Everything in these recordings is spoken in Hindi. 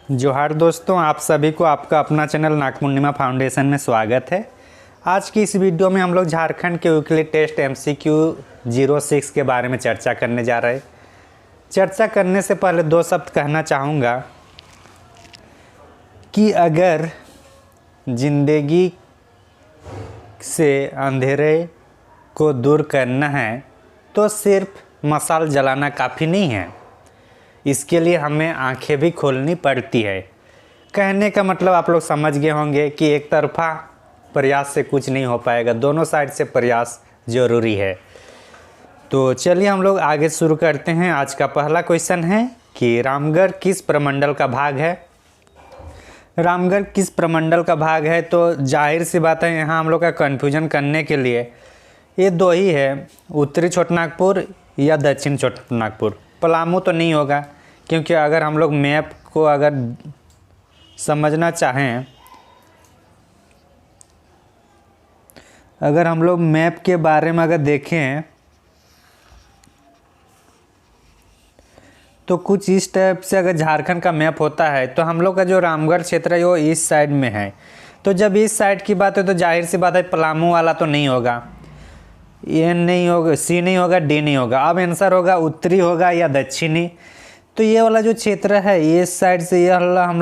जोहार दोस्तों, आप सभी को आपका अपना चैनल नागपूर्णिमा फाउंडेशन में स्वागत है। आज की इस वीडियो में हम लोग झारखंड के यूक्लिड टेस्ट MCQ 06 के बारे में चर्चा करने जा रहे हैं। चर्चा करने से पहले दो शब्द कहना चाहूँगा कि अगर ज़िंदगी से अंधेरे को दूर करना है तो सिर्फ मशाल जलाना काफ़ी नहीं है, इसके लिए हमें आंखें भी खोलनी पड़ती है। कहने का मतलब आप लोग समझ गए होंगे कि एक तरफा प्रयास से कुछ नहीं हो पाएगा, दोनों साइड से प्रयास ज़रूरी है। तो चलिए हम लोग आगे शुरू करते हैं। आज का पहला क्वेश्चन है कि रामगढ़ किस प्रमंडल का भाग है। रामगढ़ किस प्रमंडल का भाग है, तो जाहिर सी बात है यहाँ हम लोग का कन्फ्यूजन करने के लिए ये दो ही है, उत्तरी छोटानागपुर या दक्षिण छोटानागपुर। पलामू तो नहीं होगा, क्योंकि अगर हम लोग मैप को अगर समझना चाहें, अगर हम लोग मैप के बारे में अगर देखें तो कुछ इस टाइप से अगर झारखंड का मैप होता है तो हम लोग का जो रामगढ़ क्षेत्र है वो इस साइड में है। तो जब इस साइड की बात है तो जाहिर सी बात है पलामू वाला तो नहीं होगा, ये नहीं होगा, सी नहीं होगा, डी नहीं होगा। अब आंसर होगा उत्तरी होगा या दक्षिणी। तो ये वाला जो क्षेत्र है ये साइड से ये हम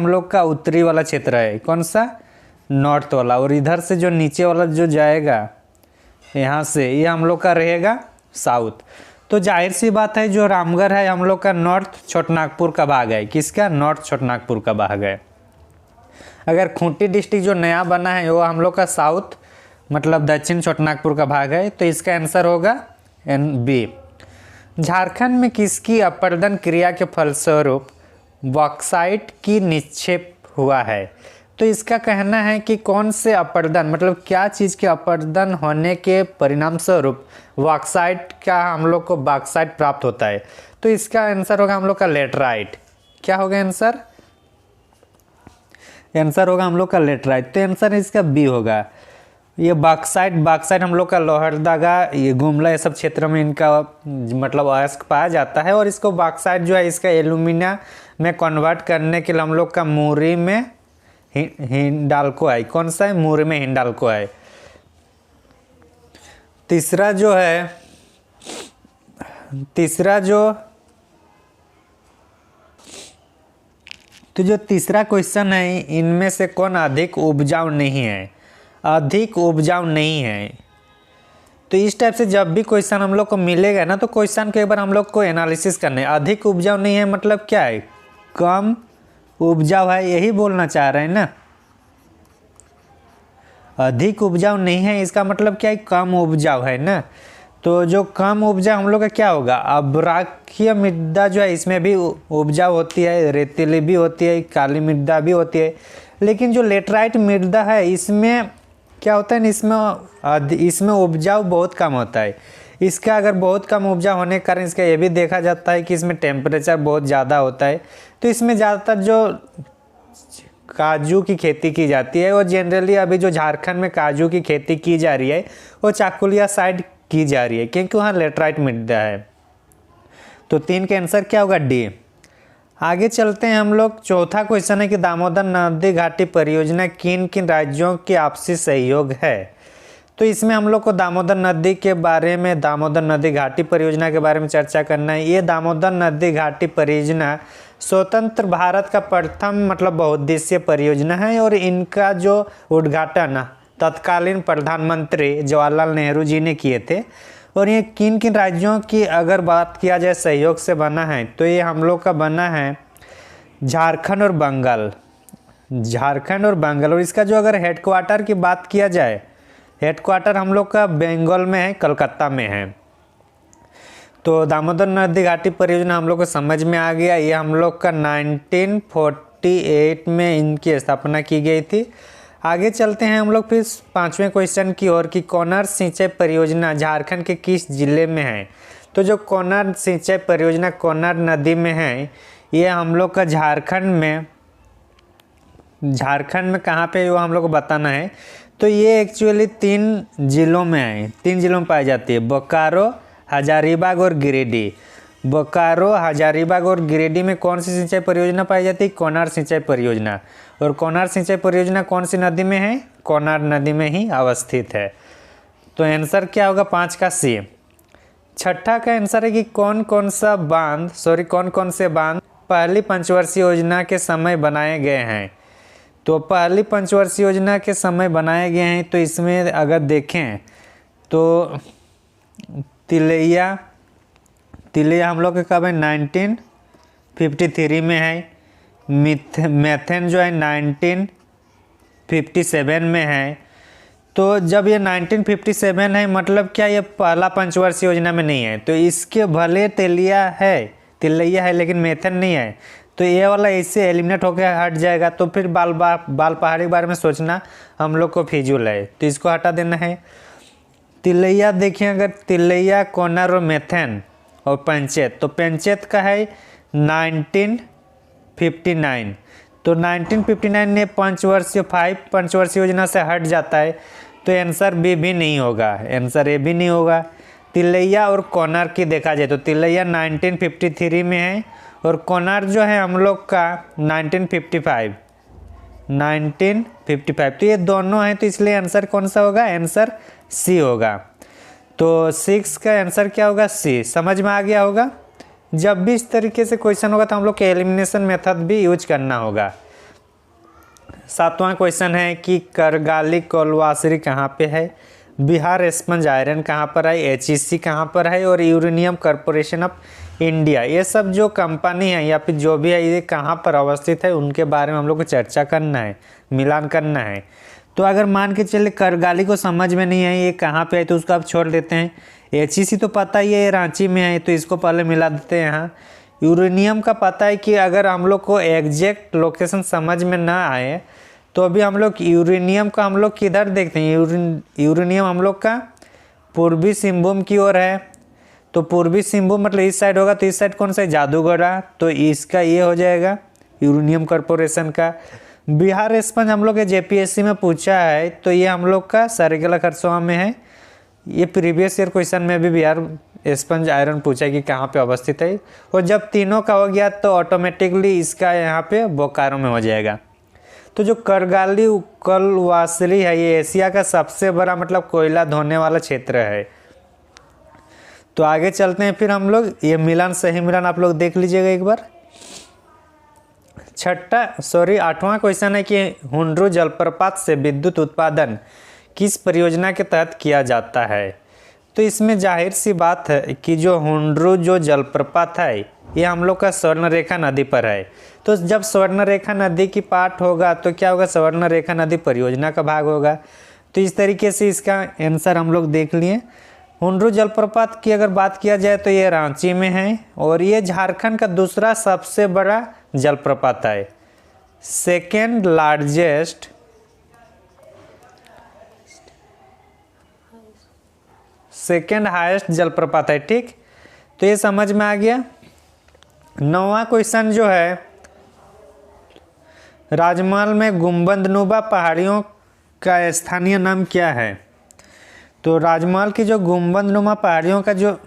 लोग का उत्तरी वाला क्षेत्र है। कौन सा? नॉर्थ वाला। और इधर से जो नीचे वाला जो जाएगा यहाँ से, ये हम लोग का रहेगा साउथ। तो जाहिर सी बात है जो रामगढ़ है हम लोग का नॉर्थ छोटानागपुर का भाग है। किसका? नॉर्थ छोटानागपुर का भाग है। अगर खूंटी डिस्ट्रिक्ट जो नया बना है वो हम लोग का साउथ मतलब दक्षिण छोटानागपुर का भाग है। तो इसका आंसर होगा बी। झारखंड में किसकी अपर्दन क्रिया के फलस्वरूप बॉक्साइट की निक्षेप हुआ है। तो इसका कहना है कि कौन से अपर्दन मतलब क्या चीज़ के अपर्दन होने के परिणाम स्वरूप बॉक्साइट का हम लोग को बॉक्साइट प्राप्त होता है। तो इसका आंसर होगा हम लोग का लेटराइट। क्या होगा आंसर? आंसर होगा हम लोग का लेटराइट। तो आंसर इसका बी होगा। ये बॉक्साइट हम लोग का लोहरदगा, ये गुमला, ये सब क्षेत्र में इनका मतलब अयस्क पाया जाता है। और इसको बॉक्साइट जो है इसका एल्यूमिना में कन्वर्ट करने के लिए हम लोग का मूरी में हिंडाल्को है। कौन सा है? मूरी में हिंडाल्को है। तीसरा तीसरा क्वेश्चन है, इनमें से कौन अधिक उपजाऊ नहीं है? अधिक उपजाऊ नहीं है। तो इस टाइप से जब भी क्वेश्चन हम लोग को मिलेगा ना तो क्वेश्चन के एक बार हम लोग को एनालिसिस करना है। अधिक उपजाऊ नहीं है मतलब क्या है? कम उपजाऊ है, यही बोलना चाह रहे हैं ना। अधिक उपजाऊ नहीं है इसका मतलब क्या है? कम उपजाऊ है ना। तो जो कम उपजाऊ हम लोग का क्या होगा? अब्राक्य मृदा जो है इसमें भी उपजाऊ होती है, रेतीली भी होती है, काली मृदा भी होती है। लेकिन जो लेटराइट मृदा है इसमें क्या होता है ना, इसमें उपजाऊ बहुत कम होता है। इसका अगर बहुत कम उपजाऊ होने के कारण इसका ये भी देखा जाता है कि इसमें टेम्परेचर बहुत ज़्यादा होता है। तो इसमें ज़्यादातर जो काजू की खेती की जाती है और जनरली अभी जो झारखंड में काजू की खेती की जा रही है वो चाकुलिया साइड की जा रही है, क्योंकि वहाँ लेटराइट मृदा है। तो 3 का आंसर क्या होगा? डी। आगे चलते हैं हम लोग। चौथा क्वेश्चन है कि दामोदर नदी घाटी परियोजना किन किन राज्यों की आपसी सहयोग है। तो इसमें हम लोग को दामोदर नदी के बारे में, दामोदर नदी घाटी परियोजना के बारे में चर्चा करना है। ये दामोदर नदी घाटी परियोजना स्वतंत्र भारत का प्रथम मतलब बहुउद्देशीय परियोजना है। और इनका जो उद्घाटन तत्कालीन प्रधानमंत्री जवाहरलाल नेहरू जी ने किए थे। और ये किन किन राज्यों की अगर बात किया जाए सहयोग से बना है तो ये हम लोग का बना है झारखंड और बंगाल। झारखंड और बंगाल। और इसका जो अगर हेडक्वार्टर की बात किया जाए, हेडक्वार्टर हम लोग का बंगाल में है, कलकत्ता में है। तो दामोदर नदी घाटी परियोजना हम लोग को समझ में आ गया। ये हम लोग का 1948 में इनकी स्थापना की गई थी। आगे चलते हैं हम लोग फिर 5वें क्वेश्चन की ओर कि कोनार सिंचाई परियोजना झारखंड के किस जिले में है। तो जो कोनार सिंचाई परियोजना कोनार नदी में है ये हम लोग का झारखंड में कहाँ पे वो हम लोग को बताना है। तो ये एक्चुअली 3 जिलों में है, 3 जिलों में पाई जाती है, बोकारो, हजारीबाग और गिरिडीह। बोकारो, हजारीबाग और गिरिडीह में कौन सी सिंचाई परियोजना पाई जाती है? कोनार सिंचाई परियोजना। और कोनार सिंचाई परियोजना कौन सी नदी में है? कोनार नदी में ही अवस्थित है। तो आंसर क्या होगा 5 का सी। छठा का आंसर है कि कौन कौन से बांध पहली पंचवर्षीय योजना के समय बनाए गए हैं? तो पहली पंचवर्षीय योजना के समय बनाए गए हैं, तो इसमें अगर देखें तो तिलैया हम लोग के कब है? 1953 में है। मैथन जो है 1957 में है। तो जब ये 1957 है, मतलब क्या ये पहला पंचवर्षीय योजना में नहीं है? तो इसके भले तिलैया है लेकिन मैथन नहीं है, तो ये वाला इससे एलिमिनेट होकर हट जाएगा। तो फिर बाल पहाड़ी के बारे में सोचना हम लोग को फिजूल है, तो इसको हटा देना है। तिलैया देखिए, अगर तिलैया, कोनार और मैथन और पंचेत, तो पंचेत का है 1959। तो 1959 ने फाइव पंचवर्षीय योजना से हट जाता है, तो आंसर बी भी नहीं होगा, आंसर ए भी नहीं होगा। तिलैया और कोनार की देखा जाए तो तिलैया 1953 में है और कोनार जो है हम लोग का 1955। तो ये दोनों हैं, तो इसलिए आंसर कौन सा होगा? आंसर सी होगा। तो 6 का आंसर क्या होगा? सी। समझ में आ गया होगा। जब भी इस तरीके से क्वेश्चन होगा तो हम लोग के एलिमिनेशन मेथड भी यूज करना होगा। 7वां क्वेश्चन है कि करगाली कोलवासरी कहाँ पे है? बिहार स्पंज आयरन कहाँ पर है? HEC कहाँ पर है? और यूरेनियम कॉरपोरेशन ऑफ इंडिया, ये सब जो कंपनी है या फिर जो भी है, ये कहाँ पर अवस्थित है, उनके बारे में हम लोग को चर्चा करना है, मिलान करना है। तो अगर मान के चले करगाली को समझ में नहीं है ये कहाँ पे है, तो उसको आप छोड़ देते हैं। HEC तो पता ही है रांची में है, तो इसको पहले मिला देते हैं यहाँ। यूरेनियम का पता है कि अगर हम लोग को एग्जैक्ट लोकेशन समझ में ना आए तो अभी हम लोग यूरेनियम का हम लोग किधर देखते हैं? यूरेनियम हम लोग का पूर्वी सिंहभूम की ओर है। तो पूर्वी सिंहभूम मतलब इस साइड होगा, तो इस साइड कौन सा है? जादूगढ़ा। तो इसका ये हो जाएगा यूरेनियम कॉरपोरेशन का। बिहार स्पंज हम लोग के JPSC में पूछा है, तो ये हम लोग का सरायकेला खरसावां में है। ये प्रीवियस ईयर क्वेश्चन में भी बिहार स्पंज आयरन पूछा है कि कहाँ पे अवस्थित है। और जब तीनों का हो गया तो ऑटोमेटिकली इसका यहाँ पे बोकारो में हो जाएगा। तो जो करगाली कोलवासरी है, ये एशिया का सबसे बड़ा मतलब कोयला धोने वाला क्षेत्र है। तो आगे चलते हैं फिर हम लोग। ये मिलान, सही मिलान आप लोग देख लीजिएगा एक बार। 8वां क्वेश्चन है कि हुंड्रू जलप्रपात से विद्युत उत्पादन किस परियोजना के तहत किया जाता है? तो इसमें जाहिर सी बात है कि जो हुंड्रू जो जलप्रपात है, ये हम लोग का स्वर्णरेखा नदी पर है। तो जब स्वर्णरेखा नदी की पार्ट होगा तो क्या होगा? स्वर्णरेखा नदी परियोजना का भाग होगा। तो इस तरीके से इसका आंसर हम लोग देख लिए। हुंड्रू जलप्रपात की अगर बात किया जाए तो ये रांची में है और ये झारखंड का दूसरा सबसे बड़ा जलप्रपात है, सेकेंड हाईएस्ट जलप्रपात है। ठीक, तो ये समझ में आ गया। 9वां क्वेश्चन जो है, राजमहल में गुंबदनुमा पहाड़ियों का स्थानीय नाम क्या है? तो राजमहल की जो गुंबदनुमा पहाड़ियों का जो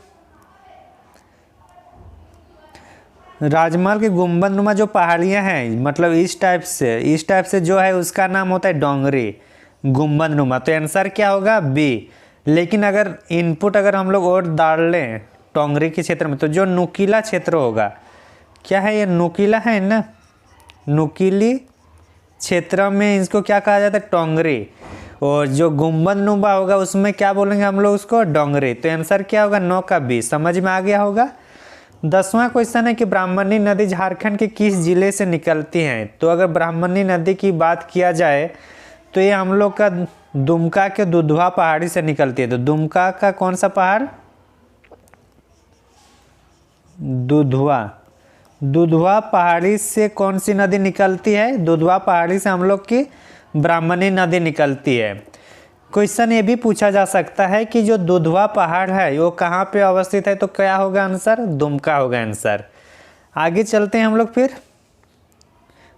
राजमहल की गुंबदनुमा जो पहाड़ियाँ हैं, मतलब इस टाइप से जो है उसका नाम होता है डोंगरी गुंबदनुमा। तो आंसर क्या होगा? बी। लेकिन अगर इनपुट अगर हम लोग और डाल लें टोंगरी के क्षेत्र में, तो जो नुकीला क्षेत्र होगा, क्या है ये? नुकीला है ना, नुकीली क्षेत्र में इसको क्या कहा जाता है? टोंगरी। और जो गुंबदनुमा होगा उसमें क्या बोलेंगे हम लोग? उसको डोंगरी। तो आंसर क्या होगा? 9 का बी। समझ में आ गया होगा। 10वां क्वेश्चन है कि ब्राह्मणी नदी झारखंड के किस जिले से निकलती है? तो अगर ब्राह्मणी नदी की बात किया जाए तो ये हम लोग का दुमका के दुधवा पहाड़ी से निकलती है। तो दुमका का कौन सा पहाड़? दुधवा पहाड़ी से कौन सी नदी निकलती है? दुधवा पहाड़ी से हम लोग की ब्राह्मणी नदी निकलती है। क्वेश्चन ये भी पूछा जा सकता है कि जो दुधवा पहाड़ है वो कहाँ पे अवस्थित है? तो क्या होगा आंसर? दुमका होगा आंसर। आगे चलते हैं हम लोग फिर।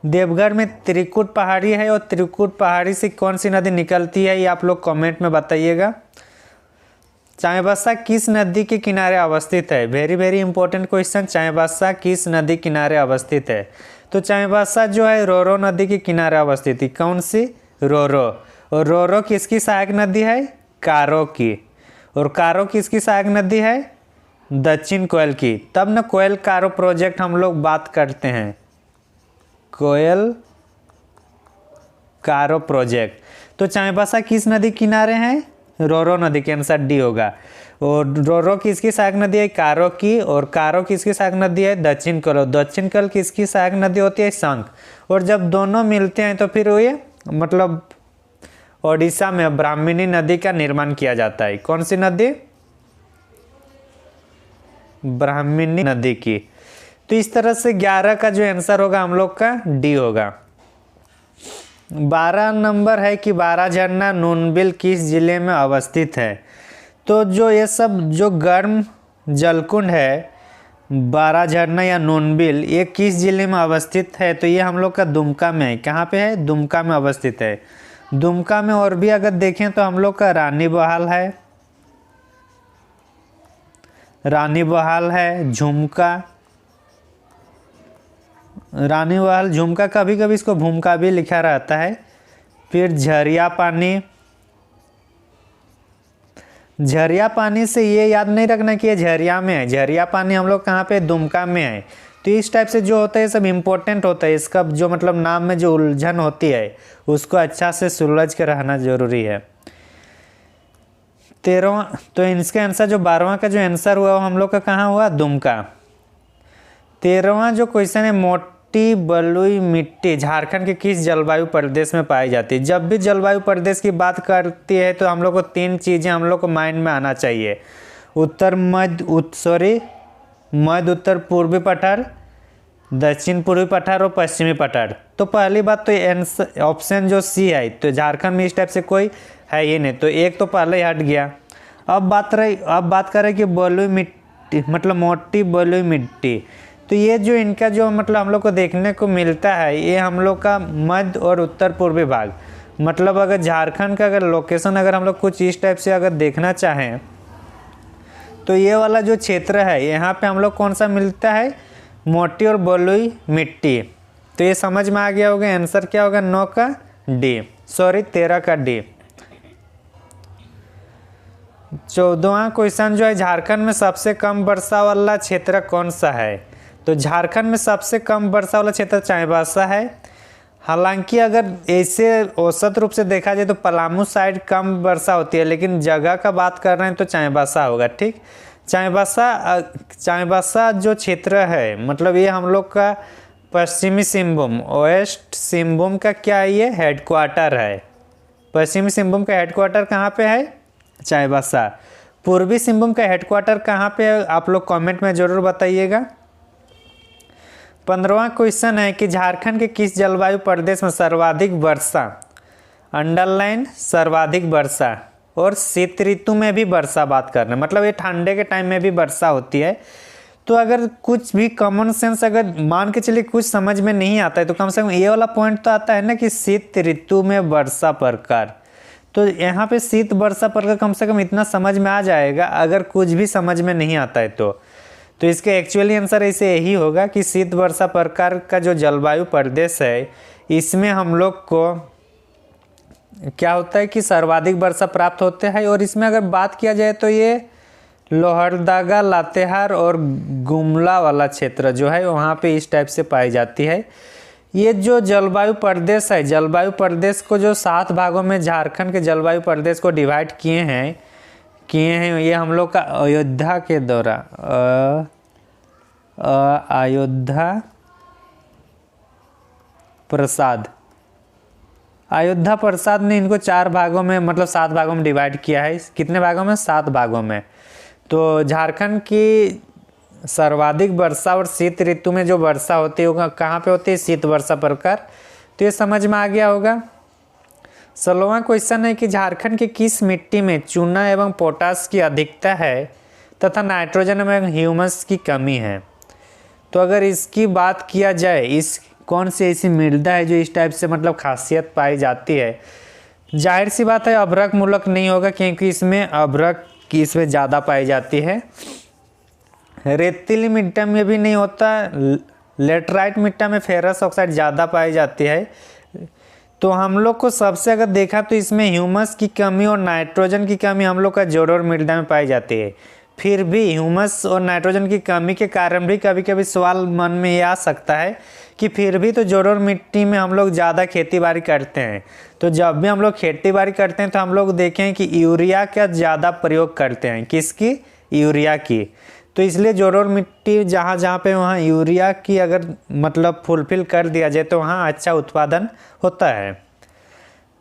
देवघर में त्रिकुट पहाड़ी है और त्रिकुट पहाड़ी से कौन सी नदी निकलती है, ये आप लोग कमेंट में बताइएगा। चाईबासा किस नदी के किनारे अवस्थित है? Very very important question. Chaibasa किस नदी किनारे अवस्थित है? तो चाईबासा जो है रोरो नदी के किनारे अवस्थित है। कौन सी? रोरो। और रोरो किसकी सहायक नदी है? कारो की। और कारो किसकी सहायक नदी है? दक्षिण कोयल की। तब न कोयल कारो प्रोजेक्ट हम लोग बात करते हैं, कोयल कारो प्रोजेक्ट। तो चाईबासा किस नदी किनारे हैं? रोरो नदी के। आंसर डी होगा। और रोरो किसकी सहायक नदी है? कारो की। और कारो किसकी सहायक नदी है? दक्षिण कोयल। दक्षिण कोयल किसकी सहायक नदी होती है? शंख। और जब दोनों मिलते हैं तो फिर ये मतलब ओडिशा में ब्राह्मणी नदी का निर्माण किया जाता है। कौन सी नदी? ब्राह्मणी नदी की। तो इस तरह से 11 का जो आंसर होगा हम लोग का डी होगा। 12 नंबर है कि 12 झरना नूनबिल किस जिले में अवस्थित है? तो जो ये सब जो गर्म जलकुंड है 12 झरना या नूनबिल, ये किस जिले में अवस्थित है? तो ये हम लोग का दुमका में है। कहाँ पे है? दुमका में अवस्थित है। दुमका में और भी अगर देखें तो हम लोग का रानी बहाल है, रानी बहाल है, झुमका, रानी बहाल, झुमका, कभी कभी इसको भूमका भी लिखा रहता है। फिर झरिया पानी। झरिया पानी से ये याद नहीं रखना कि ये झरिया में है। झरिया पानी हम लोग कहाँ पे? दुमका में है। तो इस टाइप से जो होता है सब इम्पोर्टेंट होता है। इसका जो मतलब नाम में जो उलझन होती है उसको अच्छा से सुलझ के रहना जरूरी है। 13वां, तो इसका आंसर जो 12वां का जो आंसर हुआ वो हम लोग का कहाँ हुआ? दुमका। 13वां जो क्वेश्चन है, मोटी बलुई मिट्टी झारखंड के किस जलवायु प्रदेश में पाई जाती है? जब भी जलवायु प्रदेश की बात करती है तो हम लोग को 3 चीज़ें हम लोग को माइंड में आना चाहिए। मध्य उत्तर पूर्वी पठार, दक्षिण पूर्वी पठार और पश्चिमी पठार। तो पहली बात तो ऑप्शन जो सी है, तो झारखंड में इस टाइप से कोई है ही नहीं, तो एक तो पहले ही हट गया। अब बात करें कि बलुई मिट्टी मतलब मोटी बलुई मिट्टी, तो ये जो इनका जो मतलब हम लोग को देखने को मिलता है ये हम लोग का मध्य और उत्तर पूर्वी भाग। मतलब अगर झारखंड का अगर लोकेशन अगर हम लोग कुछ इस टाइप से अगर देखना चाहें तो ये वाला जो क्षेत्र है यहाँ पे हम लोग कौन सा मिलता है? मोटी और बलुई मिट्टी। तो ये समझ में आ गया होगा। आंसर क्या होगा? 9 का डी, सॉरी 13 का डी। 14वां क्वेश्चन जो है, झारखंड में सबसे कम वर्षा वाला क्षेत्र कौन सा है? तो झारखंड में सबसे कम वर्षा वाला क्षेत्र चाईबासा है। हालांकि अगर ऐसे औसत रूप से देखा जाए तो पलामू साइड कम वर्षा होती है, लेकिन जगह का बात कर रहे हैं तो चाईबासा होगा। ठीक, चाईबासा जो क्षेत्र है मतलब ये हम लोग का पश्चिमी सिंहभूम, वेस्ट सिंहभूम का क्या है? ये हेडक्वार्टर है। पश्चिमी सिंहभूम का हेडक्वार्टर कहाँ पे है? चाईबासा। पूर्वी सिंहभूम का हेडक्वार्टर कहाँ पे है? आप लोग कमेंट में ज़रूर बताइएगा। 15वां क्वेश्चन है कि झारखंड के किस जलवायु प्रदेश में सर्वाधिक वर्षा, अंडरलाइन सर्वाधिक वर्षा, और शीत ऋतु में भी वर्षा बात कर रहे हैं, मतलब ये ठंडे के टाइम में भी वर्षा होती है। तो अगर कुछ भी कॉमन सेंस अगर मान के चलिए कुछ समझ में नहीं आता है तो कम से कम ये वाला पॉइंट तो आता है ना कि शीत ऋतु में वर्षा प्रकार। तो यहाँ पे शीत वर्षा प्रकार कम से कम इतना समझ में आ जाएगा अगर कुछ भी समझ में नहीं आता है तो इसके एक्चुअली आंसर ऐसे यही होगा कि शीत वर्षा प्रकार का जो जलवायु प्रदेश है इसमें हम लोग को क्या होता है कि सर्वाधिक वर्षा प्राप्त होते हैं। और इसमें अगर बात किया जाए तो ये लोहरदगा, लातेहार और गुमला वाला क्षेत्र जो है वहाँ पे इस टाइप से पाई जाती है। ये जो जलवायु प्रदेश है, जलवायु प्रदेश को जो 7 भागों में झारखंड के जलवायु प्रदेश को डिवाइड किए हैं ये हम लोग का अयोध्या के दौरान अयोध्या प्रसाद ने इनको 4 भागों में मतलब 7 भागों में डिवाइड किया है। कितने भागों में? 7 भागों में। तो झारखंड की सर्वाधिक वर्षा और शीत ऋतु में जो वर्षा होती है कहाँ पे होती है? शीत वर्षा प्रकार। तो ये समझ में आ गया होगा। 16वां क्वेश्चन है कि झारखंड के किस मिट्टी में चूना एवं पोटास की अधिकता है तथा नाइट्रोजन एवं ह्यूमस की कमी है? तो अगर इसकी बात किया जाए, इस कौन सी ऐसी मृदा है जो इस टाइप से मतलब खासियत पाई जाती है? जाहिर सी बात है अभ्रक मूलक नहीं होगा, क्योंकि इसमें अभ्रक कि इसमें ज़्यादा पाई जाती है। रेतीली मिट्टी में भी नहीं होता। लेटराइट मिट्टी में फेरस ऑक्साइड ज़्यादा पाई जाती है। तो हम लोग को सबसे अगर देखा तो इसमें ह्यूमस की कमी और नाइट्रोजन की कमी हम लोग का जोड़ोर मृदा में पाई जाती है। फिर भी ह्यूमस और नाइट्रोजन की कमी के कारण भी कभी कभी सवाल मन में ये आ सकता है कि फिर भी तो जोड़ोर मिट्टी में हम लोग ज़्यादा खेती बाड़ी करते हैं। तो जब भी हम लोग खेती बाड़ी करते हैं तो हम लोग देखें कि यूरिया का ज़्यादा प्रयोग करते हैं। किसकी? यूरिया की। तो इसलिए जोड़ोर मिट्टी जहाँ जहाँ पे वहाँ यूरिया की अगर मतलब फुलफिल कर दिया जाए तो वहाँ अच्छा उत्पादन होता है।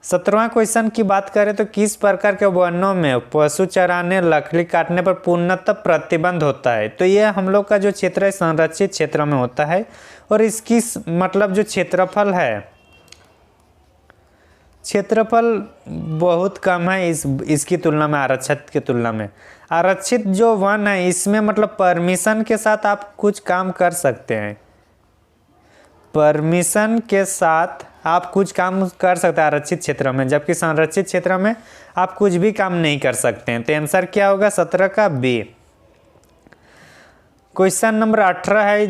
17वां क्वेश्चन की बात करें तो किस प्रकार के वनों में पशु चराने लकड़ी काटने पर पूर्णतः प्रतिबंध होता है? तो ये हम लोग का जो क्षेत्र है संरक्षित क्षेत्र में होता है और इसकी मतलब जो क्षेत्रफल है, क्षेत्रफल बहुत कम है इसकी तुलना में, आरक्षित की तुलना में। आरक्षित जो वन है इसमें मतलब परमिशन के साथ आप कुछ काम कर सकते हैं। परमिशन के साथ आप कुछ काम कर सकते हैं आरक्षित क्षेत्र में, जबकि संरक्षित क्षेत्र में आप कुछ भी काम नहीं कर सकते हैं। तो आंसर क्या होगा? 17 का बी। क्वेश्चन नंबर 18 है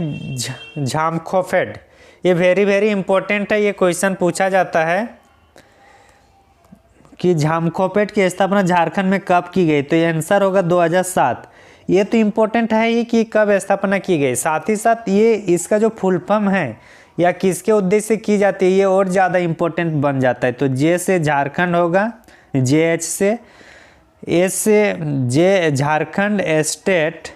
झामखोफेड। ये वेरी इंपॉर्टेंट है। ये क्वेश्चन पूछा जाता है कि झामखोफेड की स्थापना झारखंड में कब की गई? तो ये आंसर होगा 2007। ये तो इम्पोर्टेंट है ही कि कब स्थापना की गई, साथ ही साथ ये इसका जो फुल फॉर्म है या किसके उद्देश्य से की जाती है ये और ज़्यादा इम्पोर्टेंट बन जाता है। तो जे से झारखंड होगा, जे एच से, एस से J Jharkhand state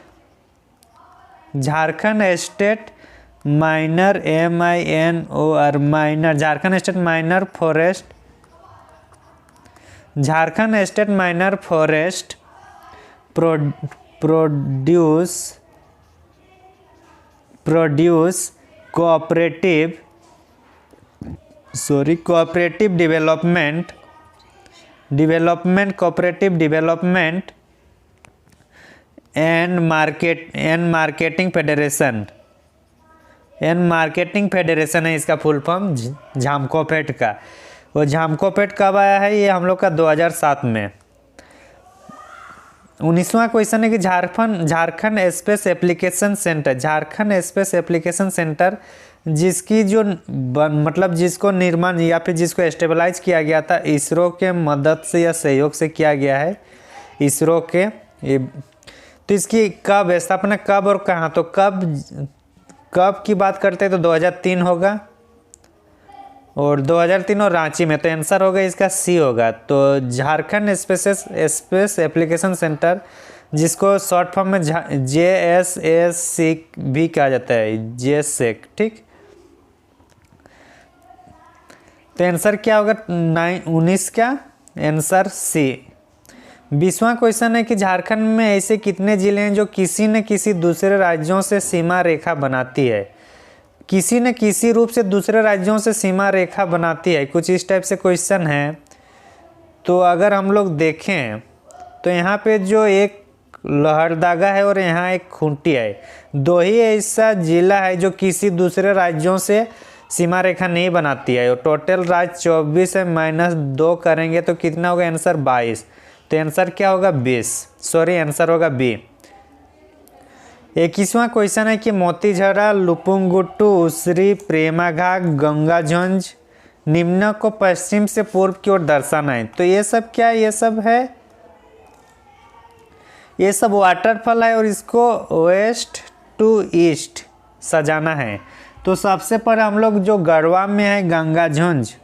minor MINOR minor, Jharkhand state minor forest, Jharkhand state minor forest produce cooperative development and marketing federation है इसका फुल फॉर्म झामखोफेड का। वो झामखोफेड कब आया है? ये हम लोग का 2007 में। 19वां क्वेश्चन है कि झारखंड स्पेस एप्लीकेशन सेंटर जिसकी जो मतलब जिसको निर्माण या फिर जिसको स्टेबलाइज किया गया था इसरो के मदद से या सहयोग से किया गया है, इसरो के। तो इसकी कब स्थापना कब और कहाँ? तो कब की बात करते हैं तो 2003 होगा, और 2003 और रांची में। तो आंसर होगा इसका सी होगा। तो झारखंड स्पेस एप्लीकेशन सेंटर जिसको शॉर्ट फॉर्म में JSAC भी कहा जाता है, JSAC, ठीक। तो आंसर क्या होगा 19 का? Answer C. 20वां क्वेश्चन है कि झारखंड में ऐसे कितने जिले हैं जो किसी न किसी दूसरे राज्यों से सीमा रेखा बनाती है? किसी न किसी रूप से दूसरे राज्यों से सीमा रेखा बनाती है, कुछ इस टाइप से क्वेश्चन है। तो अगर हम लोग देखें तो यहाँ पे जो एक लहरदागा है और यहाँ एक खूंटी है, दो ही ऐसा जिला है जो किसी दूसरे राज्यों से सीमा रेखा नहीं बनाती है। और टोटल राज्य 24 है, -2 करेंगे तो कितना होगा? आंसर 22। तो आंसर क्या होगा? 20। सॉरी, आंसर होगा बी। 21वां क्वेश्चन है कि मोतीझरा, लुपुंगुट्टू, उसरी, प्रेमाघाट, गंगाझंझ निम्न को पश्चिम से पूर्व की ओर दर्शाना है। तो ये सब क्या है? ये सब वाटरफॉल है और इसको वेस्ट टू ईस्ट सजाना है। तो सबसे पहले हम लोग जो गढ़वा में है गंगाझंझ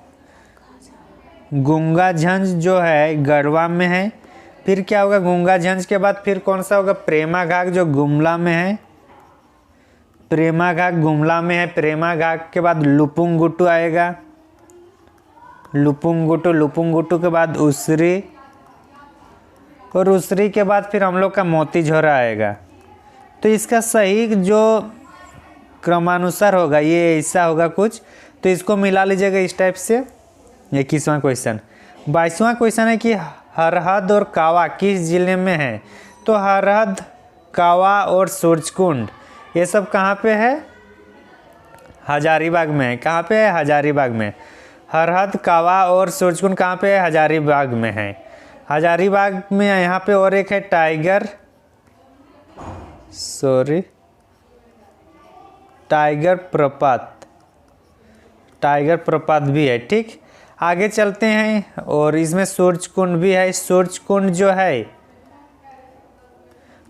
जो है गढ़वा में है। फिर क्या होगा? गंगाझंझ के बाद फिर कौन सा होगा? प्रेमाघाट जो गुमला में है, प्रेमाघाट के बाद लुपुंगुट्टू आएगा, लुपुंगुट्टू के बाद उसरी, और उसरी के बाद फिर हम लोग का मोतीझरा आएगा। तो इसका सही जो क्रमानुसार होगा ये ऐसा होगा कुछ, तो इसको मिला लीजिएगा इस टाइप से। 21वां क्वेश्चन। 22वां क्वेश्चन है कि हरहद और कावा किस जिले में है? तो हरहद, कावा और सूरजकुंड ये सब कहाँ पे है? हजारीबाग में है। कहाँ पे है? हजारीबाग में। हरहद, कावा और सूरजकुंड कहाँ पे है? हजारीबाग में है। हजारीबाग में यहाँ पे और एक है टाइगर प्रपात भी है। ठीक, आगे चलते हैं और इसमें सूर्य कुंड भी है। सूर्य कुंड जो है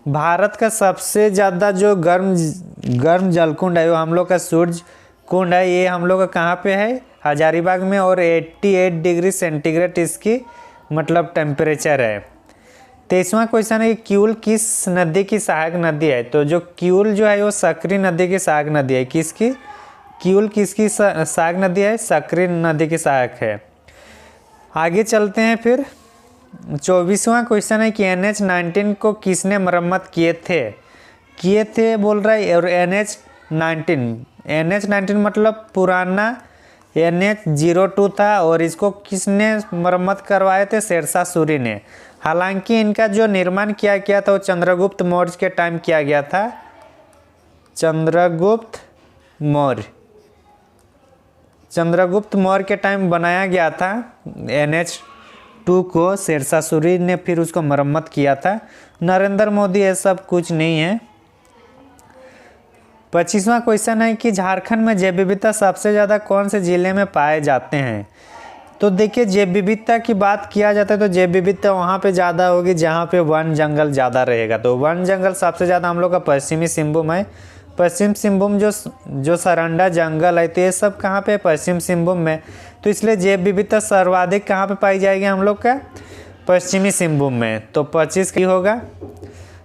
भारत का सबसे ज़्यादा जो गर्म जलकुंड है वो हम लोग का सूर्य कुंड है। ये हम लोग का कहाँ पे है? हजारीबाग में, और 88 डिग्री सेंटीग्रेड इसकी मतलब टेम्परेचर है। 23वां क्वेश्चन है कि क्यूल किस नदी की सहायक नदी है? तो जो क्यूल जो है वो सकरी नदी की सहायक नदी है। किसकी? क्यूल किसकी सहायक नदी है? सकरी नदी की सहायक है। आगे चलते हैं फिर 24वां क्वेश्चन है कि NH-19 को किसने मरम्मत किए थे बोल रहा है। और NH-19 मतलब पुराना NH-02 था और इसको किसने मरम्मत करवाए थे? शेरशाह सूरी ने। हालांकि इनका जो निर्माण किया गया था वो चंद्रगुप्त मौर्य के टाइम किया गया था। चंद्रगुप्त मौर्य के टाइम बनाया गया था NH-2 को। शेरशाह सूरी ने फिर उसको मरम्मत किया था। नरेंद्र मोदी ये सब कुछ नहीं है। 25वां क्वेश्चन है कि झारखंड में जैव विविधता सबसे ज़्यादा कौन से जिले में पाए जाते हैं? तो देखिए, जैव विविधता की बात किया जाता है तो जैव विविधता वहाँ पे ज़्यादा होगी जहाँ पे वन जंगल ज़्यादा रहेगा। तो वन जंगल सबसे ज़्यादा हम लोग का पश्चिमी सिंहभूम है। पश्चिम सिंहभूम जो सरंडा जंगल है तो ये सब कहाँ पे? पश्चिम सिंहभूम में। तो इसलिए जैव विविधता सर्वाधिक कहाँ पे पाई जाएगी हम लोग का? पश्चिमी सिंहभूम में। तो 25 की होगा।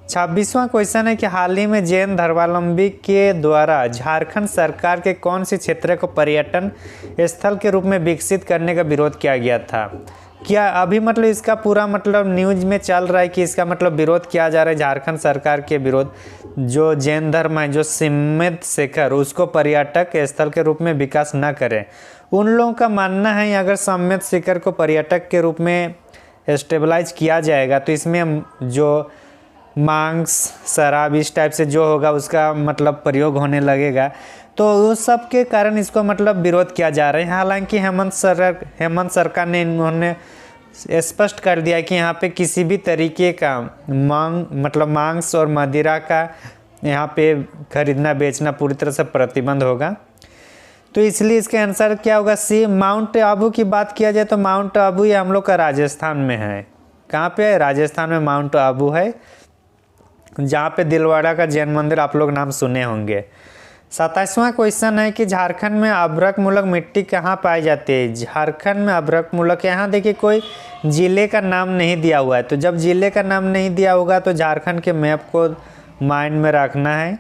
26वां क्वेश्चन है कि हाल ही में जैन धर्मावलंबी के द्वारा झारखंड सरकार के कौन से क्षेत्र को पर्यटन स्थल के रूप में विकसित करने का विरोध किया गया था? क्या अभी मतलब इसका पूरा मतलब न्यूज में चल रहा है कि इसका मतलब विरोध किया जा रहा है झारखंड सरकार के विरोध, जो जैन धर्म है, जो सिम्मेद शेखर, उसको पर्यटक स्थल के रूप में विकास न करें। उन लोगों का मानना है अगर सिम्मेद शेखर को पर्यटक के रूप में स्टेबलाइज किया जाएगा तो इसमें जो मांस, शराब इस टाइप से जो होगा उसका मतलब प्रयोग होने लगेगा। तो उस सब के कारण इसको मतलब विरोध किया जा रहा है। हालांकि हेमंत सरकार ने इन्होंने स्पष्ट कर दिया कि यहाँ पे किसी भी तरीके का मांस और मदिरा का यहाँ पे खरीदना बेचना पूरी तरह से प्रतिबंध होगा। तो इसलिए इसका आंसर क्या होगा? सी। माउंट आबू की बात किया जाए तो माउंट आबू ये हम लोग का राजस्थान में है। कहाँ पे है? राजस्थान में माउंट आबू है, जहाँ पे दिलवाड़ा का जैन मंदिर आप लोग नाम सुने होंगे। 27वां क्वेश्चन है कि झारखंड में अभ्रक मूलक मिट्टी कहाँ पाई जाती है? झारखंड में अभ्रक मूलक, यहाँ देखिए कोई ज़िले का नाम नहीं दिया हुआ है। तो जब ज़िले का नाम नहीं दिया होगा तो झारखंड के मैप को माइंड में रखना है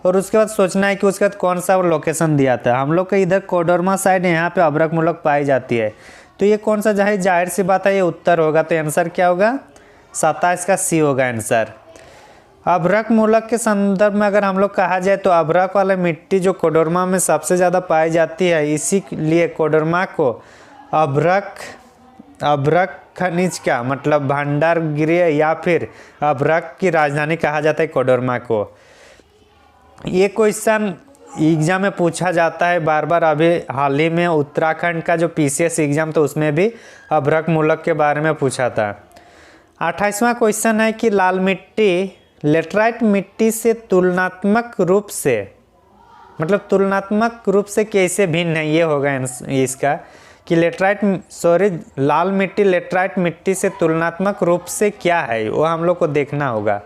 और उसके बाद सोचना है कि उसके बाद कौन सा लोकेशन दिया था। हम लोग के इधर कोडरमा साइड यहाँ पे अभ्रक मूलक पाई जाती है। तो ये कौन सा जाहिर सी बात है ये उत्तर होगा। तो आंसर क्या होगा? 27 का सी होगा आंसर। अभ्रक मूलक के संदर्भ में अगर हम लोग कहा जाए तो अभ्रक वाला मिट्टी जो कोडरमा में सबसे ज़्यादा पाई जाती है, इसीलिए कोडरमा को अभ्रक खनिज का मतलब भंडार गृह या फिर अभ्रक की राजधानी कहा जाता है कोडरमा को। ये क्वेश्चन एग्जाम में पूछा जाता है बार बार। अभी हाल ही में उत्तराखंड का जो PCS एग्जाम था उसमें भी अभ्रक मूलक के बारे में पूछा था। 28वां क्वेश्चन है कि लाल मिट्टी लेटराइट मिट्टी से तुलनात्मक रूप से कैसे भिन्न है? ये होगा इसका कि लाल मिट्टी लेटराइट मिट्टी से तुलनात्मक रूप से क्या है, वो हम लोग को देखना होगा।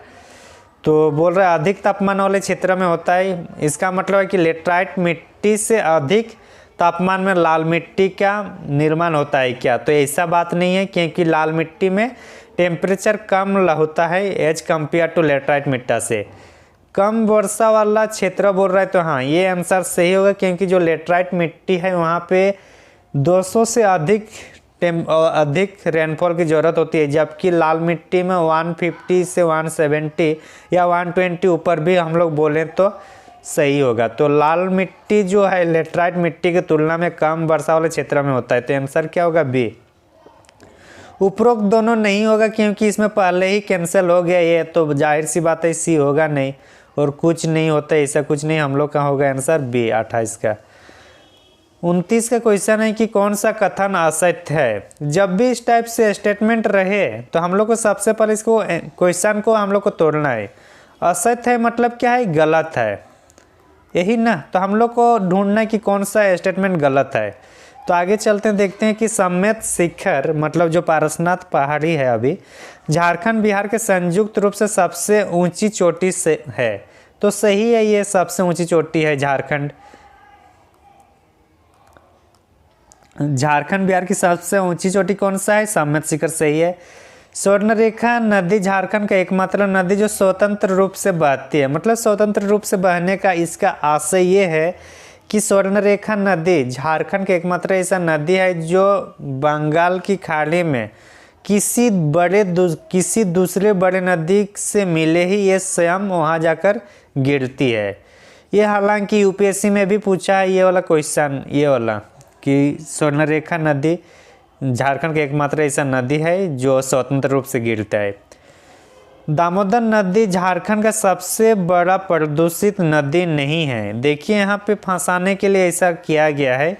तो बोल रहा है अधिक तापमान वाले क्षेत्र में होता है। इसका मतलब है कि लेटराइट मिट्टी से अधिक तापमान में लाल मिट्टी का निर्माण होता है क्या? तो ऐसा बात नहीं है, क्योंकि लाल मिट्टी में टेम्परेचर कम होता है एज कम्पेयर टू लेटराइट मिट्टी से। कम वर्षा वाला क्षेत्र बोल रहा है तो हाँ, ये आंसर सही होगा, क्योंकि जो लेटराइट मिट्टी है वहाँ पे 200 से अधिक रेनफॉल की ज़रूरत होती है, जबकि लाल मिट्टी में 150 से 170 या 120 ऊपर भी हम लोग बोलें तो सही होगा। तो लाल मिट्टी जो है लेटराइट मिट्टी की तुलना में कम वर्षा वाले क्षेत्र में होता है। तो आंसर क्या होगा? बी। उपरोक्त दोनों नहीं होगा क्योंकि इसमें पहले ही कैंसिल हो गया ये, तो जाहिर सी बात है सी होगा नहीं, और कुछ नहीं होता ऐसा कुछ नहीं, हम लोग का होगा आंसर बी 28 का। 29 का क्वेश्चन है कि कौन सा कथन असत्य है। जब भी इस टाइप से स्टेटमेंट रहे तो हम लोग को सबसे पहले इसको क्वेश्चन को हम लोग को तोड़ना है। असत्य है मतलब क्या है, गलत है, यही ना। तो हम लोग को ढूंढना है कि कौन सा स्टेटमेंट गलत है। तो आगे चलते हैं, देखते हैं कि सम्मेत शिखर मतलब जो पारसनाथ पहाड़ी है अभी झारखंड बिहार के संयुक्त रूप से सबसे ऊंची चोटी से है। तो सही है, ये सबसे ऊंची चोटी है झारखंड बिहार की सबसे ऊंची चोटी कौन सा है, सम्मेत शिखर, सही है। स्वर्णरेखा नदी झारखंड का एकमात्र नदी जो स्वतंत्र रूप से बहती है, मतलब स्वतंत्र रूप से बहने का इसका आशय ये है कि स्वर्णरेखा नदी झारखंड का एकमात्र ऐसा नदी है जो बंगाल की खाड़ी में किसी दूसरे बड़े नदी से मिले ही ये स्वयं वहाँ जाकर गिरती है। ये हालांकि यूपीएससी में भी पूछा है ये वाला क्वेश्चन, ये वाला कि स्वर्णरेखा नदी झारखंड का एकमात्र ऐसा नदी है जो स्वतंत्र रूप से गिरता है। दामोदर नदी झारखंड का सबसे बड़ा प्रदूषित नदी नहीं है। देखिए यहाँ पे फंसाने के लिए ऐसा किया गया है,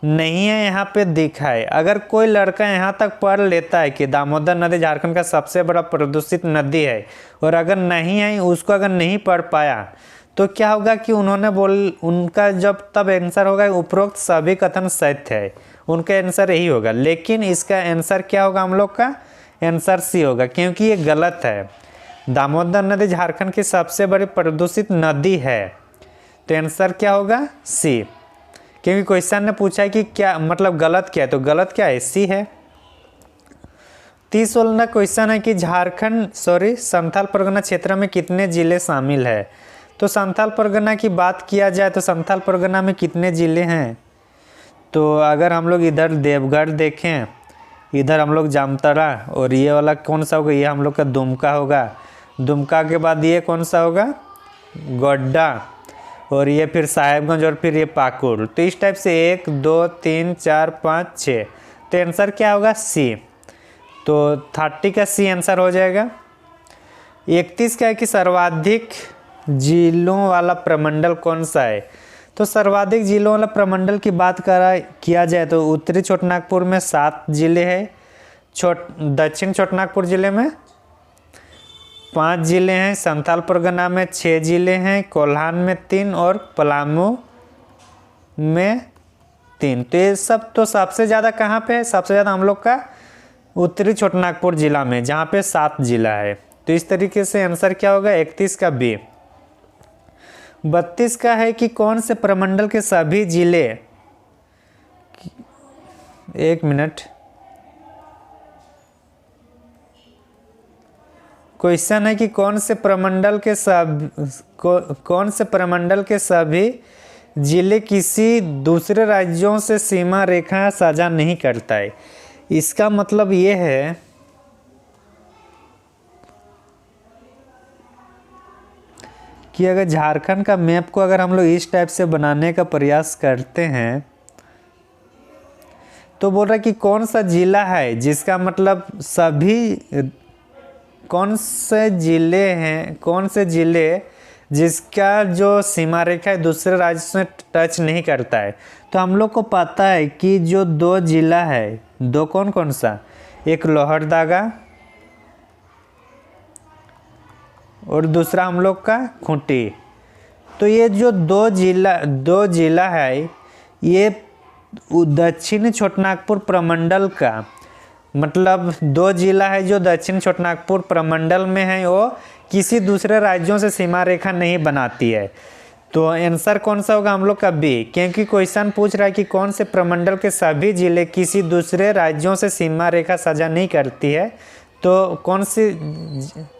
नहीं है यहाँ पे दिखा है। अगर कोई लड़का यहाँ तक पढ़ लेता है कि दामोदर नदी झारखंड का सबसे बड़ा प्रदूषित नदी है और अगर नहीं है, उसको अगर नहीं पढ़ पाया तो क्या होगा कि उनका जब तब आंसर होगा उपरोक्त सभी कथन सत्य है, उनका आंसर यही होगा। लेकिन इसका आंसर क्या होगा, हम लोग का आंसर सी होगा क्योंकि ये गलत है। दामोदर नदी झारखंड की सबसे बड़ी प्रदूषित नदी है, तो आंसर क्या होगा, सी। क्योंकि क्वेश्चन ने पूछा है कि क्या मतलब गलत क्या है, तो गलत क्या है, सी है। 30 वाला क्वेश्चन है कि संथाल परगना क्षेत्र में कितने जिले शामिल है। तो संथाल परगना की बात किया जाए तो संथाल परगना में कितने ज़िले हैं, तो अगर हम लोग इधर देवगढ़ देखें, इधर हम लोग जामताड़ा, और ये वाला कौन सा होगा, ये हम लोग का दुमका होगा। दुमका के बाद ये कौन सा होगा, गोड्डा, और ये फिर साहेबगंज, और फिर ये पाकुड़। तो इस टाइप से 1 2 3 4 5 6, तो आंसर क्या होगा, सी। तो 30 का सी आंसर हो जाएगा। 31 का है कि सर्वाधिक जिलों वाला प्रमंडल कौन सा है। तो सर्वाधिक जिलों वाला प्रमंडल की बात किया जाए तो उत्तरी छोटानागपुर में 7 जिले हैं, दक्षिण छोटानागपुर जिले में 5 जिले हैं, संथाल परगना में 6 जिले हैं, कोल्हान में 3 और पलामू में 3। तो ये सब तो सबसे ज़्यादा कहाँ पे है, सबसे ज़्यादा हम लोग का उत्तरी छोटानागपुर जिला में, जहाँ पे 7 जिला है। तो इस तरीके से आंसर क्या होगा, 31 का बी। 32 का है कि कौन से प्रमंडल के सभी जिले, एक मिनट, क्वेश्चन है कि कौन से प्रमंडल के सभी जिले किसी दूसरे राज्यों से सीमा रेखा साझा नहीं करता है। इसका मतलब ये है कि अगर झारखंड का मैप को अगर हम लोग इस टाइप से बनाने का प्रयास करते हैं तो बोल रहा है कि कौन सा जिला है जिसका मतलब सभी, कौन से जिले जिसका जो सीमा रेखा है दूसरे राज्य से टच नहीं करता है। तो हम लोग को पता है कि जो 2 जिला है, 2 कौन कौन सा, एक लोहरदगा और दूसरा हम लोग का खूंटी। तो ये जो 2 जिला है, ये दक्षिण छोटानागपुर प्रमंडल का मतलब 2 जिला है जो दक्षिण छोटानागपुर प्रमंडल में है, वो किसी दूसरे राज्यों से सीमा रेखा नहीं बनाती है। तो आंसर कौन सा होगा, हम लोग का बी, क्योंकि क्वेश्चन पूछ रहा है कि कौन से प्रमंडल के सभी जिले किसी दूसरे राज्यों से सीमा रेखा साझा नहीं करती है। तो कौन सी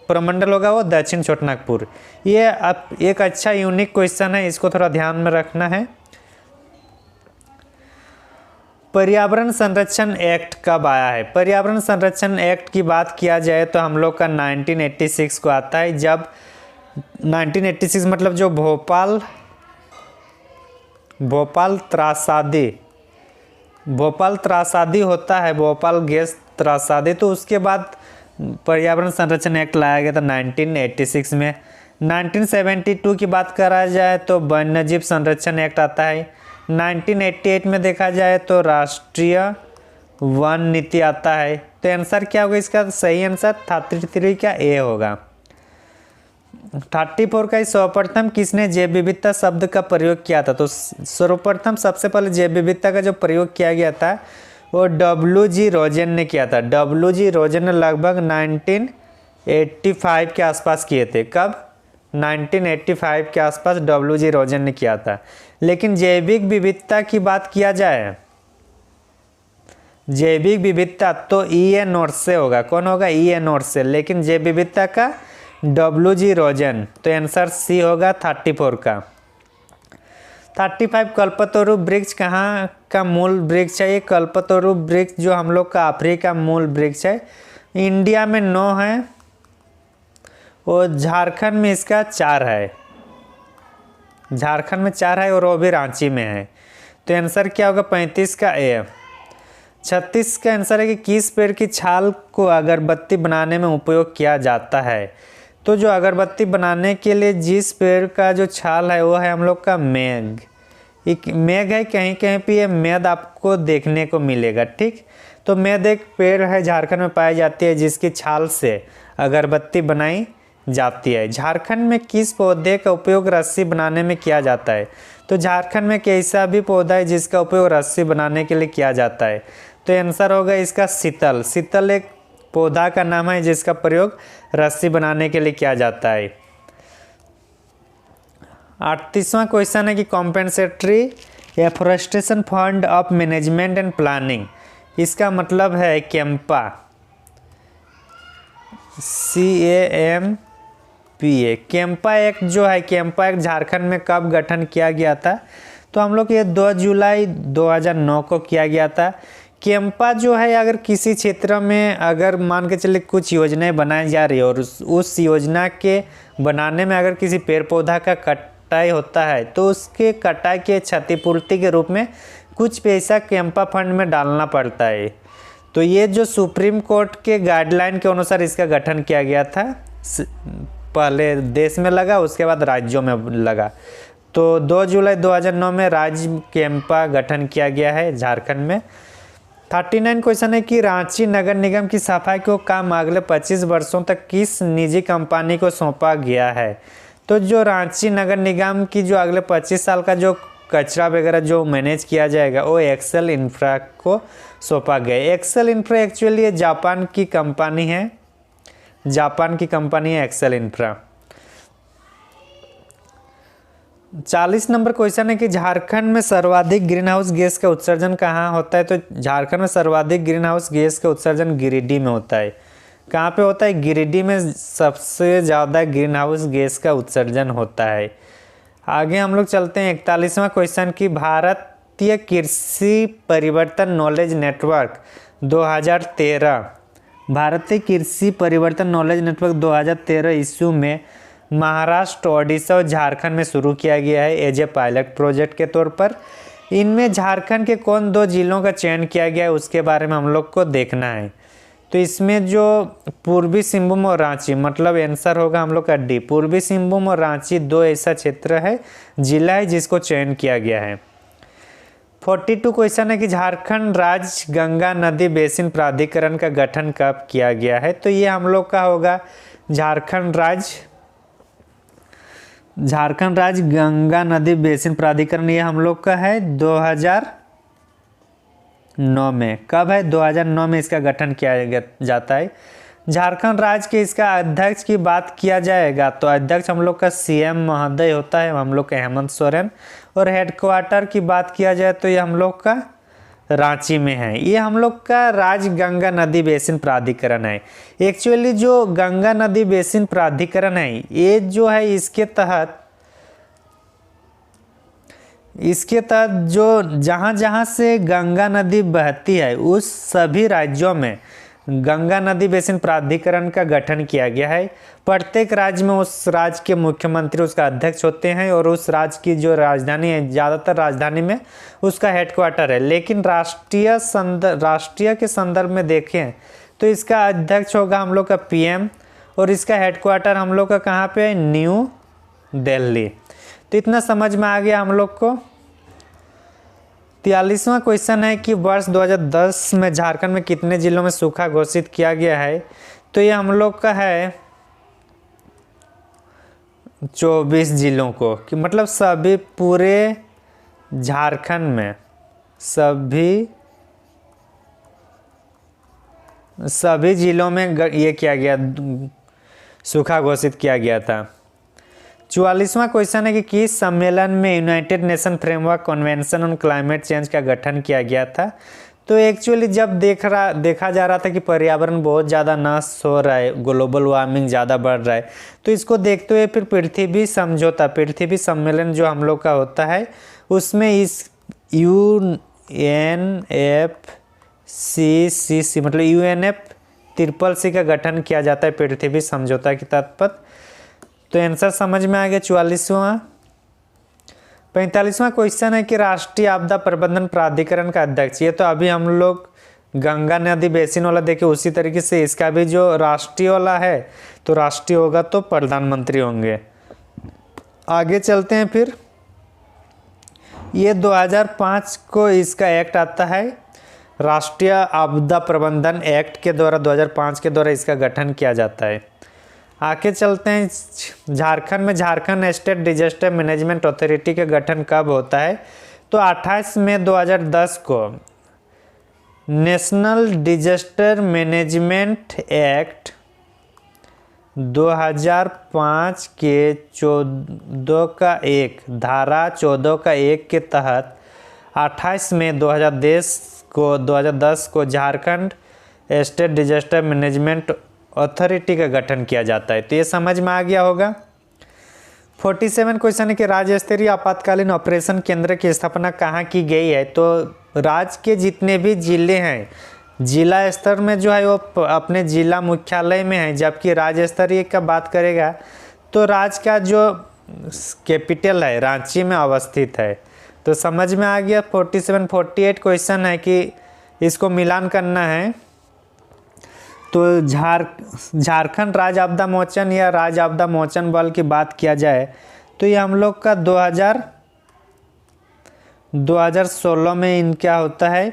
प्रमंडल होगा, वो दक्षिण छोटानागपुर। ये अब एक अच्छा यूनिक क्वेश्चन है, इसको थोड़ा ध्यान में रखना है। पर्यावरण संरक्षण एक्ट कब आया है। पर्यावरण संरक्षण एक्ट की बात किया जाए तो हम लोग का 1986 को आता है। जब 1986 मतलब जो भोपाल त्रासदी होता है, भोपाल गैस त्रासदी, तो उसके बाद पर्यावरण संरक्षण एक्ट लाया गया था 1986 में। 1972 की बात करा जाए तो वन्यजीव संरक्षण एक्ट आता है। 1988 में देखा जाए तो राष्ट्रीय वन नीति आता है। तो आंसर क्या होगा इसका? सही आंसर 33 का ए होगा। 34 का सर्वप्रथम किसने जैव विविधता शब्द का प्रयोग किया था? तो सर्वप्रथम सबसे पहले जैव विविधता का जो प्रयोग किया गया था वो डब्ल्यू.जी. रोजेन ने किया था। डब्ल्यू.जी. रोजेन ने लगभग 1985 के आसपास किए थे। कब? 1985 के आसपास डब्ल्यू.जी. रोजेन ने किया था। लेकिन जैविक विविधता की बात किया जाए, जैविक विविधता तो ई.ए. नोर्से होगा। कौन होगा? ई.ए. नोर्से। लेकिन जैव विविधता का डब्ल्यू.जी. रोजेन। तो आंसर सी होगा 34 का। 35 कल्पतरु वृक्ष कहाँ का मूल वृक्ष है? ये कल्पतरु वृक्ष जो हम लोग का अफ्रीका का मूल वृक्ष है। इंडिया में 9 है और झारखंड में इसका 4 है। झारखंड में 4 है और वो भी रांची में है। तो आंसर क्या होगा? 35 का ए। 36 का आंसर है कि किस पेड़ की छाल को अगरबत्ती बनाने में उपयोग किया जाता है? तो जो अगरबत्ती बनाने के लिए जिस पेड़ का जो छाल है वो है हम लोग का मेघ। एक मेघ है, कहीं कहीं पे ये मेद आपको देखने को मिलेगा। ठीक, तो मेद एक पेड़ है, झारखंड में पाई जाती है जिसकी छाल से अगरबत्ती बनाई जाती है। झारखंड में किस पौधे का उपयोग रस्सी बनाने में किया जाता है? तो झारखंड में कैसा भी पौधा है जिसका उपयोग रस्सी बनाने के लिए किया जाता है? तो आंसर होगा इसका शीतल। शीतल एक पौधा का नाम है जिसका प्रयोग रस्सी बनाने के लिए किया जाता है। 38वां क्वेश्चन है कि compensatory afforestation fund of management and planning, इसका मतलब है कैंपा। CAMPA। कैंपा एक्ट जो है, कैंपा एक्ट झारखंड में कब गठन किया गया था? तो हम लोग ये 2 जुलाई 2009 को किया गया था। कैंपा जो है, अगर किसी क्षेत्र में अगर मान के चले कुछ योजनाएं बनाई जा रही है और उस योजना के बनाने में अगर किसी पेड़ पौधा का कटाई होता है तो उसके कटाई के क्षतिपूर्ति के रूप में कुछ पैसा कैंपा फंड में डालना पड़ता है। तो ये जो सुप्रीम कोर्ट के गाइडलाइन के अनुसार इसका गठन किया गया था। पहले देश में लगा, उसके बाद राज्यों में लगा। तो 2 जुलाई 2009 में राज्य कैंपा गठन किया गया है झारखंड में। 39 क्वेश्चन है कि रांची नगर निगम की सफाई को काम अगले 25 वर्षों तक किस निजी कंपनी को सौंपा गया है? तो जो रांची नगर निगम की जो अगले 25 साल का जो कचरा वगैरह जो मैनेज किया जाएगा वो एक्सेल इंफ्रा को सौंपा गया। एक्सेल इंफ्रा एक्चुअली ये जापान की कंपनी है। जापान की कंपनी है एक्सेल इंफ्रा। 40 नंबर क्वेश्चन है कि झारखंड में सर्वाधिक ग्रीन हाउस गैस का उत्सर्जन कहाँ होता है? तो झारखंड में सर्वाधिक ग्रीन हाउस गैस का उत्सर्जन गिरिडीह में होता है। कहाँ पे होता है? गिरिडीह में सबसे ज़्यादा ग्रीन हाउस गैस का उत्सर्जन होता है। आगे हम लोग चलते हैं 41वां क्वेश्चन की भारतीय कृषि परिवर्तन नॉलेज नेटवर्क 2013। भारतीय कृषि परिवर्तन नॉलेज नेटवर्क 2013 ईस्वी में महाराष्ट्र, ओडिशा और झारखंड में शुरू किया गया है एज ए पायलट प्रोजेक्ट के तौर पर। इनमें झारखंड के कौन 2 जिलों का चयन किया गया है उसके बारे में हम लोग को देखना है। तो इसमें जो पूर्वी सिंहभूम और रांची, मतलब आंसर होगा हम लोग का डी। पूर्वी सिंहभूम और रांची 2 ऐसा क्षेत्र है, जिला है जिसको चयन किया गया है। 42 क्वेश्चन है कि झारखंड राज्य गंगा नदी बेसिन प्राधिकरण का गठन कब किया गया है? तो ये हम लोग का होगा झारखंड राज्य गंगा नदी बेसिन प्राधिकरण, ये हम लोग का है 2009 में। कब है? 2009 में इसका गठन किया जाता है। झारखंड राज्य के इसका अध्यक्ष की बात किया जाएगा तो अध्यक्ष हम लोग का CM महोदय होता है, हम लोग का हेमंत सोरेन। और हेडक्वार्टर की बात किया जाए तो ये हम लोग का रांची में है। ये हम लोग का राज्य गंगा नदी बेसिन प्राधिकरण है। एक्चुअली जो गंगा नदी बेसिन प्राधिकरण है ये जो है इसके तहत जो जहाँ से गंगा नदी बहती है उस सभी राज्यों में गंगा नदी बेसिन प्राधिकरण का गठन किया गया है। प्रत्येक राज्य में उस राज्य के मुख्यमंत्री उसका अध्यक्ष होते हैं और उस राज्य की जो राजधानी है, ज़्यादातर राजधानी में उसका हेडक्वार्टर है। लेकिन राष्ट्रीय के संदर्भ में देखें तो इसका अध्यक्ष होगा हम लोग का PM और इसका हेडक्वार्टर हम लोग का कहाँ पे है? न्यू दिल्ली। तो इतना समझ में आ गया हम लोग को। 43वां क्वेश्चन है कि वर्ष 2010 में झारखंड में कितने जिलों में सूखा घोषित किया गया है। तो ये हम लोग का है 24 जिलों को, कि मतलब सभी पूरे झारखंड में सभी जिलों में ये किया गया, सूखा घोषित किया गया था। 44वां क्वेश्चन है कि किस सम्मेलन में United nation framework convention on climate change का गठन किया गया था। तो एक्चुअली जब देखा जा रहा था कि पर्यावरण बहुत ज़्यादा नष्ट हो रहा है, ग्लोबल वार्मिंग ज़्यादा बढ़ रहा है, तो इसको देखते हुए फिर पृथ्वी सम्मेलन जो हम लोग का होता है, उसमें इस UNFCCC मतलब UNFCCC का गठन किया जाता है पृथ्वी समझौता के तहत। तो आंसर समझ में आ गया 44वां। 45वां क्वेश्चन है कि राष्ट्रीय आपदा प्रबंधन प्राधिकरण का अध्यक्ष, ये तो अभी हम लोग गंगा नदी बेसिन वाला देखे, उसी तरीके से इसका भी जो राष्ट्रीय वाला है, तो राष्ट्रीय होगा तो प्रधानमंत्री होंगे। आगे चलते हैं फिर। ये 2005 को इसका एक्ट आता है, राष्ट्रीय आपदा प्रबंधन एक्ट के द्वारा 2005 के द्वारा इसका गठन किया जाता है। आगे चलते हैं झारखंड में Jharkhand state disaster management authority का गठन कब होता है। तो 28 मई 2010 को नेशनल डिजास्टर मैनेजमेंट एक्ट 2005 के 14 का 1 धारा 14 का 1 के तहत 28 मई 2010 को Jharkhand state disaster management authority का गठन किया जाता है। तो ये समझ में आ गया होगा। 47 क्वेश्चन है कि राज्य स्तरीय आपातकालीन ऑपरेशन केंद्र की स्थापना कहाँ की गई है। तो राज्य के जितने भी जिले हैं, जिला स्तर में जो है वो अपने जिला मुख्यालय में है, जबकि राज्य स्तरीय का बात करेगा तो राज्य का जो कैपिटल है रांची में अवस्थित है। तो समझ में आ गया। 48 क्वेश्चन है कि इसको मिलान करना है। तो झारखंड राज्य आपदा मोचन या राज्य आपदा मोचन बल की बात किया जाए तो ये हम लोग का 2016 में इनका होता है।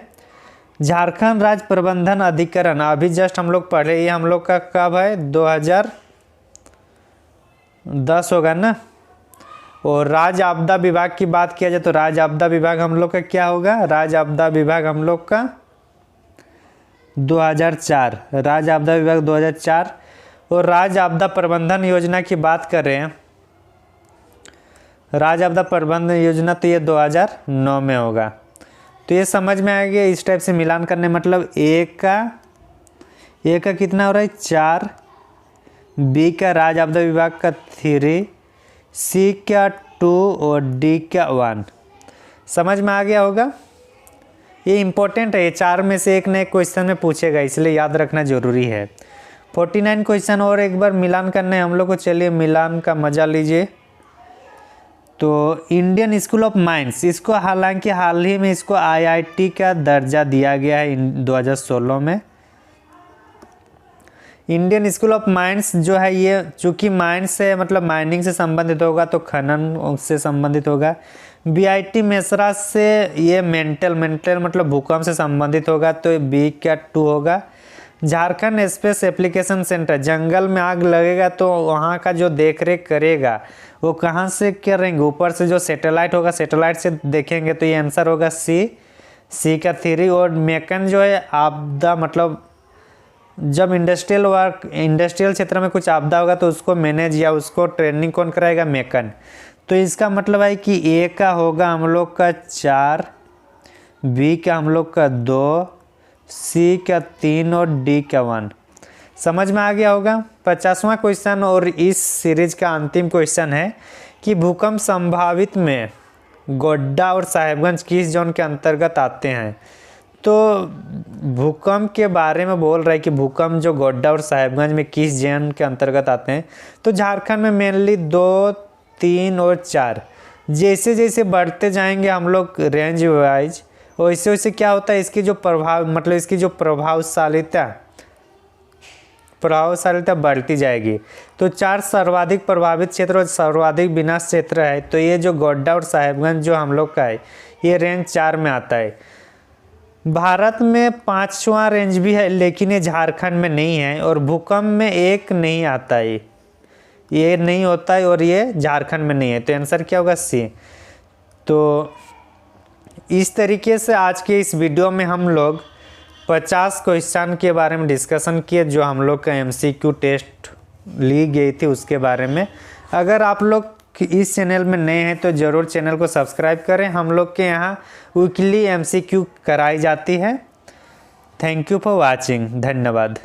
झारखंड राज्य प्रबंधन अधिकरण अभी जस्ट हम लोग पढ़े, ये हम लोग का कब है 2010 होगा ना। और राज्य आपदा विभाग की बात किया जाए तो राज्य आपदा विभाग हम लोग का क्या होगा, राज्य आपदा विभाग हम लोग का 2004, राज्य आपदा विभाग 2004। और राज्य आपदा प्रबंधन योजना की बात कर रहे हैं, राज्य आपदा प्रबंधन योजना तो ये 2009 में होगा। तो ये समझ में आ गया। इस टाइप से मिलान करने मतलब ए का कितना हो रहा है 4, बी का राज्य आपदा विभाग का 3, सी का 2 और डी का 1। समझ में आ गया होगा। ये इम्पोर्टेंट है, ये 4 में से एक न एक क्वेश्चन में पूछेगा, इसलिए याद रखना जरूरी है। 49 क्वेश्चन और एक बार मिलान करना है हम लोग को। चलिए मिलान का मजा लीजिए। तो इंडियन स्कूल ऑफ माइंस, इसको हालांकि हाल ही में इसको IIT का दर्जा दिया गया है 2016 में। इंडियन स्कूल ऑफ माइंस जो है ये चूँकि माइंस से मतलब माइनिंग से संबंधित होगा तो खनन से संबंधित होगा। BIT मेसरा से ये मेंटल मतलब भूकंप से संबंधित होगा, तो बी का 2 होगा। झारखंड स्पेस एप्लीकेशन सेंटर, जंगल में आग लगेगा तो वहाँ का जो देखरेख करेगा वो कहाँ से करेंगे, ऊपर से जो सैटेलाइट होगा सैटेलाइट से देखेंगे। तो ये आंसर होगा सी का 3। और मेकन जो है आपदा मतलब जब इंडस्ट्रियल क्षेत्र में कुछ आपदा होगा तो उसको मैनेज या उसको ट्रेनिंग कौन कराएगा, मेकन। तो इसका मतलब है कि ए का होगा हम लोग का 4, बी का हम लोग का 2, सी का 3 और डी का 1। समझ में आ गया होगा। 50वां क्वेश्चन और इस सीरीज का अंतिम क्वेश्चन है कि भूकंप संभावित में गोड्डा और साहेबगंज किस जोन के अंतर्गत आते हैं। तो भूकंप के बारे में बोल रहा है कि भूकंप जो गोड्डा और साहेबगंज में किस जोन के अंतर्गत आते हैं। तो झारखंड में मेनली 2, 3 और 4। जैसे जैसे बढ़ते जाएंगे हम लोग रेंज वाइज, वैसे वैसे क्या होता है इसकी जो प्रभाव मतलब इसकी जो प्रभावशालिता बढ़ती जाएगी। तो 4 सर्वाधिक प्रभावित क्षेत्र और सर्वाधिक विनाश क्षेत्र है। तो ये जो गोड्डा और साहेबगंज जो हम लोग का है ये रैंक 4 में आता है। भारत में 5वां रेंज भी है लेकिन ये झारखंड में नहीं है, और भूकंप में 1 नहीं आता है, ये नहीं होता है और ये झारखंड में नहीं है। तो आंसर क्या होगा? सी। तो इस तरीके से आज के इस वीडियो में हम लोग 50 क्वेश्चन के बारे में डिस्कशन किए जो हम लोग का MCQ टेस्ट ली गई थी उसके बारे में। अगर आप लोग इस चैनल में नए हैं तो ज़रूर चैनल को सब्सक्राइब करें। हम लोग के यहाँ वीकली MCQ कराई जाती है। Thank you for watching. धन्यवाद।